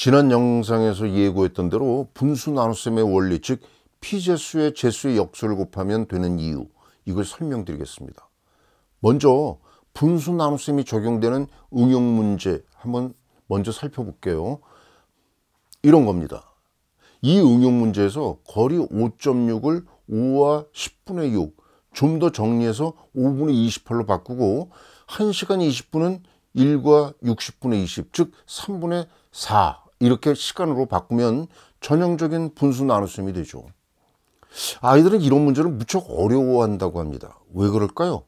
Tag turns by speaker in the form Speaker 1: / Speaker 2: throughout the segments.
Speaker 1: 지난 영상에서 예고했던 대로 분수 나눗셈의 원리, 즉 피제수의 제수의 역수를 곱하면 되는 이유, 이걸 설명드리겠습니다. 먼저 분수 나눗셈이 적용되는 응용 문제 한번 먼저 살펴볼게요. 이런 겁니다. 이 응용 문제에서 거리 5.6을 5와 10분의 6, 좀 더 정리해서 5분의 28로 바꾸고 1시간 20분은 1과 60분의 20, 즉 3분의 4 이렇게 시간으로 바꾸면 전형적인 분수 나눗셈이 되죠. 아이들은 이런 문제를 무척 어려워한다고 합니다. 왜 그럴까요?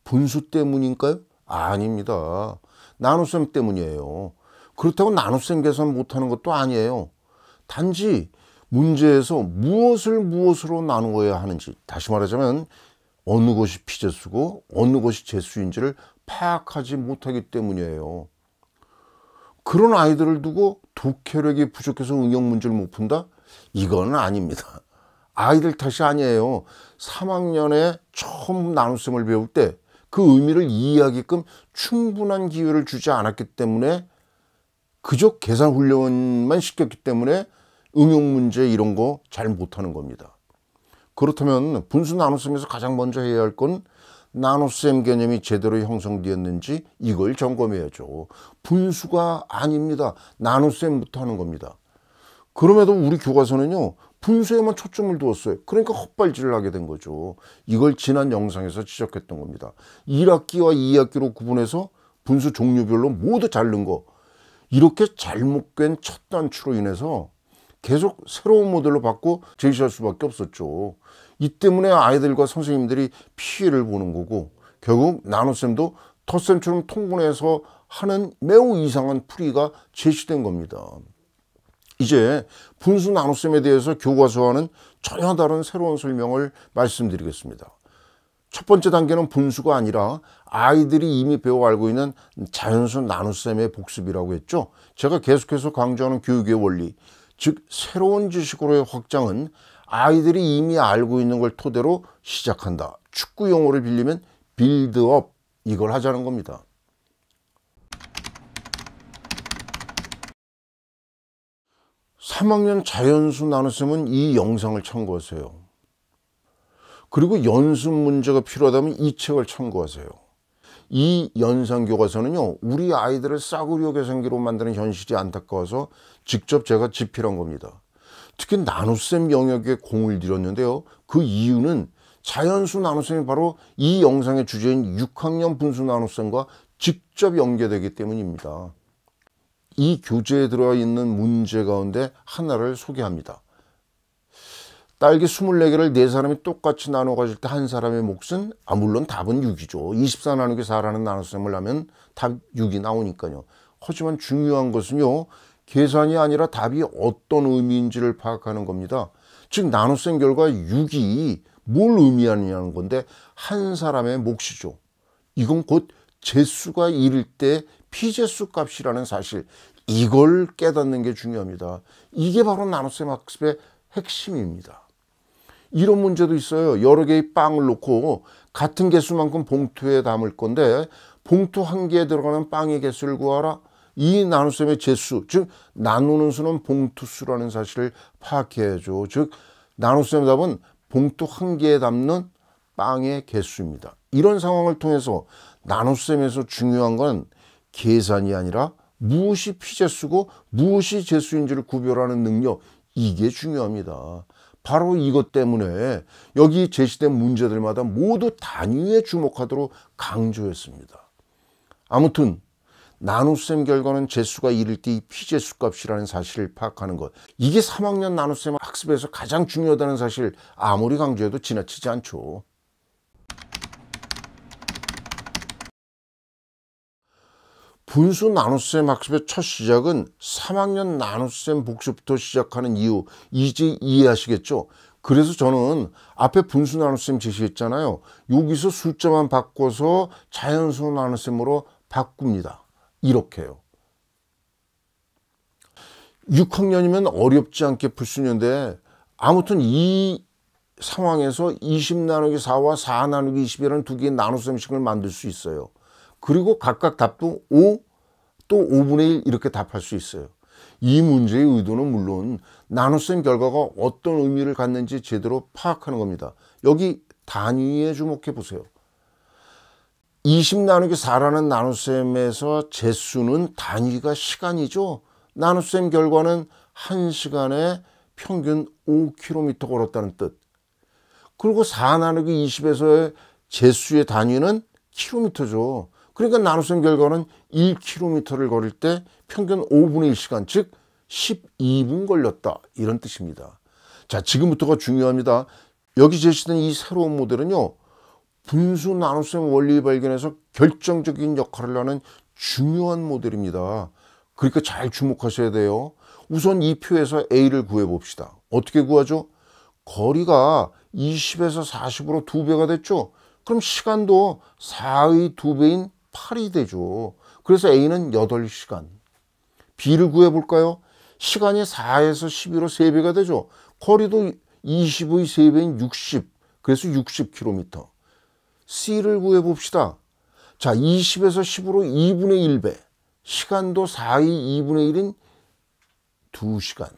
Speaker 1: 분수 때문인가요? 아닙니다. 나눗셈 때문이에요. 그렇다고 나눗셈 계산 못하는 것도 아니에요. 단지 문제에서 무엇으로 나누어야 하는지, 다시 말하자면 어느 것이 피제수고 어느 것이 제수인지를 파악하지 못하기 때문이에요. 그런 아이들을 두고 독해력이 부족해서 응용 문제를 못 푼다? 이건 아닙니다. 아이들 탓이 아니에요. 3학년에 처음 나눗셈을 배울 때 그 의미를 이해하게끔 충분한 기회를 주지 않았기 때문에 그저 계산 훈련만 시켰기 때문에 응용 문제 이런 거 잘 못하는 겁니다. 그렇다면 분수 나눗셈에서 가장 먼저 해야 할 건 나눗셈 개념이 제대로 형성되었는지 이걸 점검해야죠. 분수가 아닙니다. 나눗셈부터 하는 겁니다. 그럼에도 우리 교과서는요, 분수에만 초점을 두었어요. 그러니까 헛발질을 하게 된 거죠. 이걸 지난 영상에서 지적했던 겁니다. 1학기와 2학기로 구분해서 분수 종류별로 모두 자른 거, 이렇게 잘못된 첫 단추로 인해서 계속 새로운 모델로 바꿔 제시할 수밖에 없었죠. 이 때문에 아이들과 선생님들이 피해를 보는 거고, 결국 나눗셈도 덧셈처럼 통분해서 하는 매우 이상한 풀이가 제시된 겁니다. 이제 분수 나눗셈에 대해서 교과서와는 전혀 다른 새로운 설명을 말씀드리겠습니다. 첫 번째 단계는 분수가 아니라 아이들이 이미 배워 알고 있는 자연수 나눗셈의 복습이라고 했죠. 제가 계속해서 강조하는 교육의 원리, 즉 새로운 지식으로의 확장은 아이들이 이미 알고 있는 걸 토대로 시작한다. 축구 용어를 빌리면 빌드업, 이걸 하자는 겁니다. (3학년) 자연수 나눗셈은 이 영상을 참고하세요. 그리고 연습 문제가 필요하다면 이 책을 참고하세요. 이 연산 교과서는요, 우리 아이들을 싸구려 계산기로 만드는 현실이 안타까워서 직접 제가 집필한 겁니다. 특히 나눗셈 영역에 공을 들였는데요. 그 이유는 자연수 나눗셈이 바로 이 영상의 주제인 6학년 분수 나눗셈과 직접 연계되기 때문입니다. 이 교재에 들어와 있는 문제 가운데 하나를 소개합니다. 딸기 24개를 4사람이 똑같이 나눠 가질 때 한 사람의 몫은, 물론 답은 6이죠. 24 나누기 4라는 나눗셈을 하면 답 6이 나오니까요. 하지만 중요한 것은요, 계산이 아니라 답이 어떤 의미인지를 파악하는 겁니다. 즉 나눗셈 결과 6이 뭘 의미하느냐는 건데 한 사람의 몫이죠. 이건 곧 제수가 이를 때 피제수 값이라는 사실, 이걸 깨닫는 게 중요합니다. 이게 바로 나눗셈 학습의 핵심입니다. 이런 문제도 있어요. 여러 개의 빵을 놓고 같은 개수만큼 봉투에 담을 건데 봉투 한 개에 들어가는 빵의 개수를 구하라. 이 나눗셈의 제수, 즉 나누는 수는 봉투수라는 사실을 파악해야죠. 즉 나눗셈의 답은 봉투 한 개에 담는 빵의 개수입니다. 이런 상황을 통해서 나눗셈에서 중요한 건 계산이 아니라 무엇이 피제수고 무엇이 제수인지를 구별하는 능력, 이게 중요합니다. 바로 이것 때문에 여기 제시된 문제들마다 모두 단위에 주목하도록 강조했습니다. 아무튼 나눗셈 결과는 제수가 이를 때 피제수 값이라는 사실을 파악하는 것, 이게 3학년 나눗셈 학습에서 가장 중요하다는 사실, 아무리 강조해도 지나치지 않죠. 분수 나눗셈 학습의 첫 시작은 3학년 나눗셈 복습부터 시작하는 이유, 이제 이해하시겠죠? 그래서 저는 앞에 분수 나눗셈 제시했잖아요. 여기서 숫자만 바꿔서 자연수 나눗셈으로 바꿉니다. 이렇게요. 6학년이면 어렵지 않게 풀 수 있는데, 아무튼 이 상황에서 20 나누기 4와 4 나누기 20이라는 두 개의 나눗셈식을 만들 수 있어요. 그리고 각각 답도 5, 또 5분의 1 이렇게 답할 수 있어요. 이 문제의 의도는 물론 나눗셈 결과가 어떤 의미를 갖는지 제대로 파악하는 겁니다. 여기 단위에 주목해 보세요. 20 나누기 4라는 나눗셈에서 제수는 단위가 시간이죠. 나눗셈 결과는 1시간에 평균 5km 걸었다는 뜻. 그리고 4 나누기 20에서의 제수의 단위는 킬로미터죠. 그러니까 나눗셈 결과는 1km를 걸을 때 평균 5분의 1시간, 즉 12분 걸렸다, 이런 뜻입니다. 자, 지금부터가 중요합니다. 여기 제시된 이 새로운 모델은요, 분수 나눗셈 원리 발견에서 결정적인 역할을 하는 중요한 모델입니다. 그러니까 잘 주목하셔야 돼요. 우선 이 표에서 A를 구해 봅시다. 어떻게 구하죠? 거리가 20에서 40으로 2배가 됐죠. 그럼 시간도 4의 2배인 8이 되죠. 그래서 A는 8시간. B를 구해 볼까요? 시간이 4에서 12로 3배가 되죠. 거리도 20의 3배인 60. 그래서 60km. C를 구해 봅시다. 자, 20에서 10으로 2분의 1배. 시간도 4의 2분의 1인 2시간.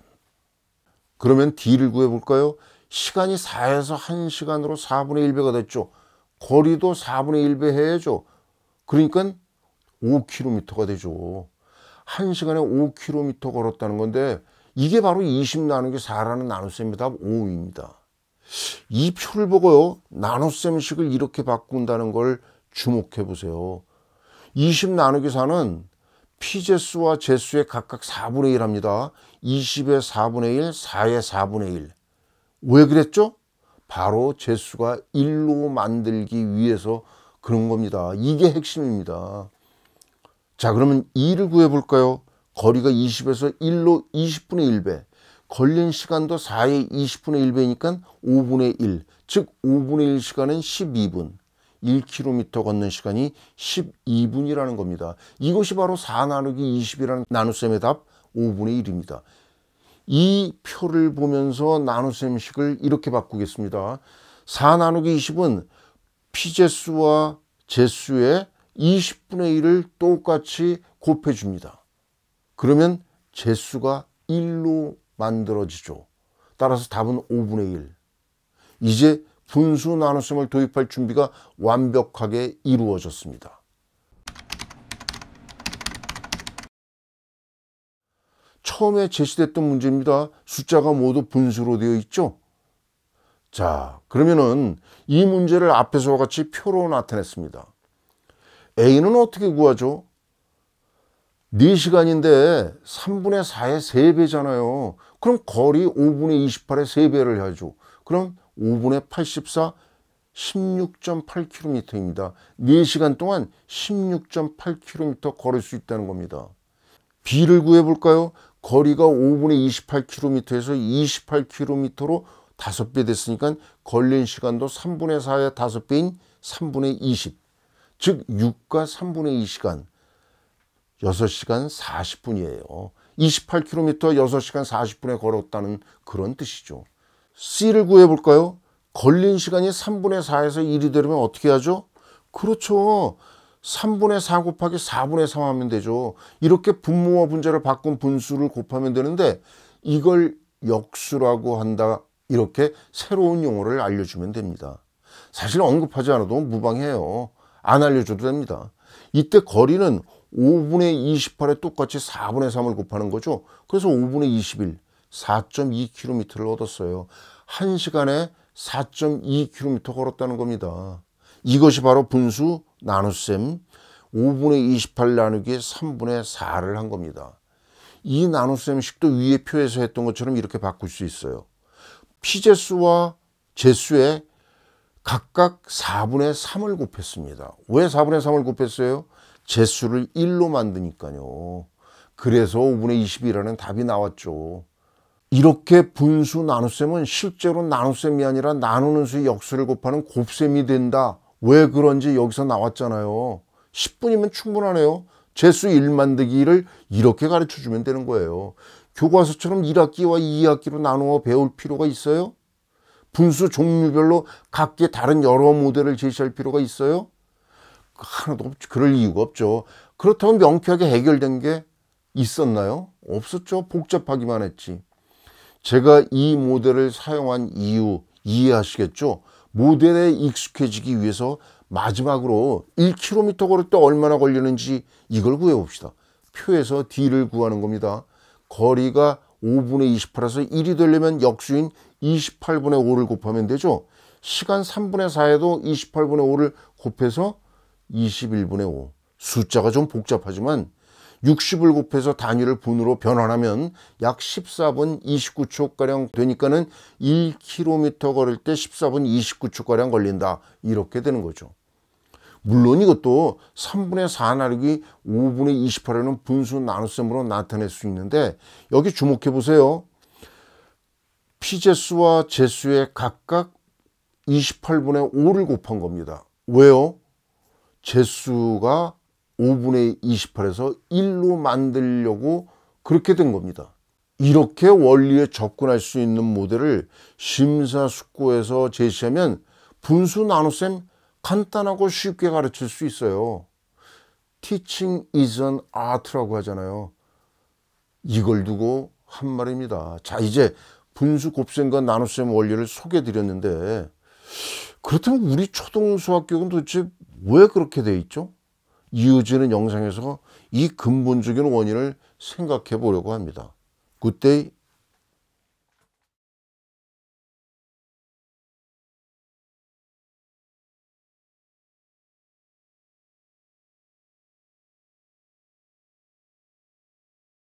Speaker 1: 그러면 D를 구해 볼까요? 시간이 4에서 1시간으로 4분의 1배가 됐죠. 거리도 4분의 1배 해야죠. 그러니까 5km가 되죠. 1시간에 5km 걸었다는 건데 이게 바로 20 나누기 4라는 나눗셈의 답 5입니다. 이 표를 보고요, 나눗셈식을 이렇게 바꾼다는 걸 주목해 보세요. 20 나누기 4는 피제수와 제수의 각각 4분의 1 합니다. 20의 4분의 1, 4의 4분의 1. 왜 그랬죠? 바로 제수가 1로 만들기 위해서 그런 겁니다. 이게 핵심입니다. 자, 그러면 2를 구해 볼까요? 거리가 20에서 1로 20분의 1배. 걸린 시간도 4의 20분의 1배니까 5분의 1. 즉 5분의 1시간은 12분. 1km 걷는 시간이 12분이라는 겁니다. 이것이 바로 4 나누기 20이라는 나눗셈의 답 5분의 1입니다. 이 표를 보면서 나눗셈식을 이렇게 바꾸겠습니다. 4 나누기 20은 피제수와 제수의 20분의 1을 똑같이 곱해줍니다. 그러면 제수가 1로 만들어지죠. 따라서 답은 5분의 1. 이제 분수 나눗셈을 도입할 준비가 완벽하게 이루어졌습니다. 처음에 제시됐던 문제입니다. 숫자가 모두 분수로 되어 있죠. 자, 그러면은 이 문제를 앞에서와 같이 표로 나타냈습니다. A는 어떻게 구하죠? 4시간인데 3분의 4의 3배잖아요. 그럼 거리 5분의 28의 3배를 하죠. 그럼 5분의 84, 16.8km입니다. 4시간 동안 16.8km 걸을 수 있다는 겁니다. B를 구해 볼까요? 거리가 5분의 28km에서 28km로 5배 됐으니까 걸린 시간도 3분의 4의 5배인 3분의 20. 즉 6과 3분의 2시간. 6시간 40분이에요. 28km 6시간 40분에 걸었다는 그런 뜻이죠. C를 구해 볼까요? 걸린 시간이 3분의 4에서 1이 되려면 어떻게 하죠? 그렇죠. 3분의 4 곱하기 4분의 3 하면 되죠. 이렇게 분모와 분자를 바꾼 분수를 곱하면 되는데 이걸 역수라고 한다. 이렇게 새로운 용어를 알려주면 됩니다. 사실 언급하지 않아도 무방해요. 안 알려줘도 됩니다. 이때 거리는 5분의 28에 똑같이 4분의 3을 곱하는 거죠. 그래서 5분의 21, 4.2km를 얻었어요. 1시간에 4.2km 걸었다는 겁니다. 이것이 바로 분수 나눗셈 5분의 28 나누기 3분의 4를 한 겁니다. 이 나눗셈식도 위에 표에서 했던 것처럼 이렇게 바꿀 수 있어요. 피제수와 제수에 각각 4분의 3을 곱했습니다. 왜 4분의 3을 곱했어요? 제수를 1로 만드니까요. 그래서 5분의 20이라는 답이 나왔죠. 이렇게 분수 나눗셈은 실제로 나눗셈이 아니라 나누는 수의 역수를 곱하는 곱셈이 된다. 왜 그런지 여기서 나왔잖아요. 10분이면 충분하네요. 제수 1 만들기를 이렇게 가르쳐주면 되는 거예요. 교과서처럼 1학기와 2학기로 나누어 배울 필요가 있어요? 분수 종류별로 각기 다른 여러 모델을 제시할 필요가 있어요? 하나도 없죠. 그럴 이유가 없죠. 그렇다면 명쾌하게 해결된 게 있었나요? 없었죠. 복잡하기만 했지. 제가 이 모델을 사용한 이유 이해하시겠죠? 모델에 익숙해지기 위해서 마지막으로 1km 걸을 때 얼마나 걸리는지 이걸 구해봅시다. 표에서 D를 구하는 겁니다. 거리가 5분의 28에서 1이 되려면 역수인 28분의 5를 곱하면 되죠. 시간 3분의 4에도 28분의 5를 곱해서 21분의 5. 숫자가 좀 복잡하지만 60을 곱해서 단위를 분으로 변환하면 약 14분 29초가량 되니까는 1km 걸을 때 14분 29초가량 걸린다. 이렇게 되는 거죠. 물론 이것도 3분의 4 나누기 5분의 28이라는 분수 나눗셈으로 나타낼 수 있는데 여기 주목해 보세요. 피제수와 제수에 각각 28분의 5를 곱한 겁니다. 왜요? 제수가 5분의 28에서 1로 만들려고 그렇게 된 겁니다. 이렇게 원리에 접근할 수 있는 모델을 심사숙고해서 제시하면 분수 나눗셈 간단하고 쉽게 가르칠 수 있어요. Teaching is an art라고 하잖아요. 이걸 두고 한 말입니다. 자, 이제 분수 곱셈과 나눗셈 원리를 소개해 드렸는데 그렇다면 우리 초등수학 교육은 도대체 왜 그렇게 돼 있죠? 이어지는 영상에서 이 근본적인 원인을 생각해 보려고 합니다. Good day.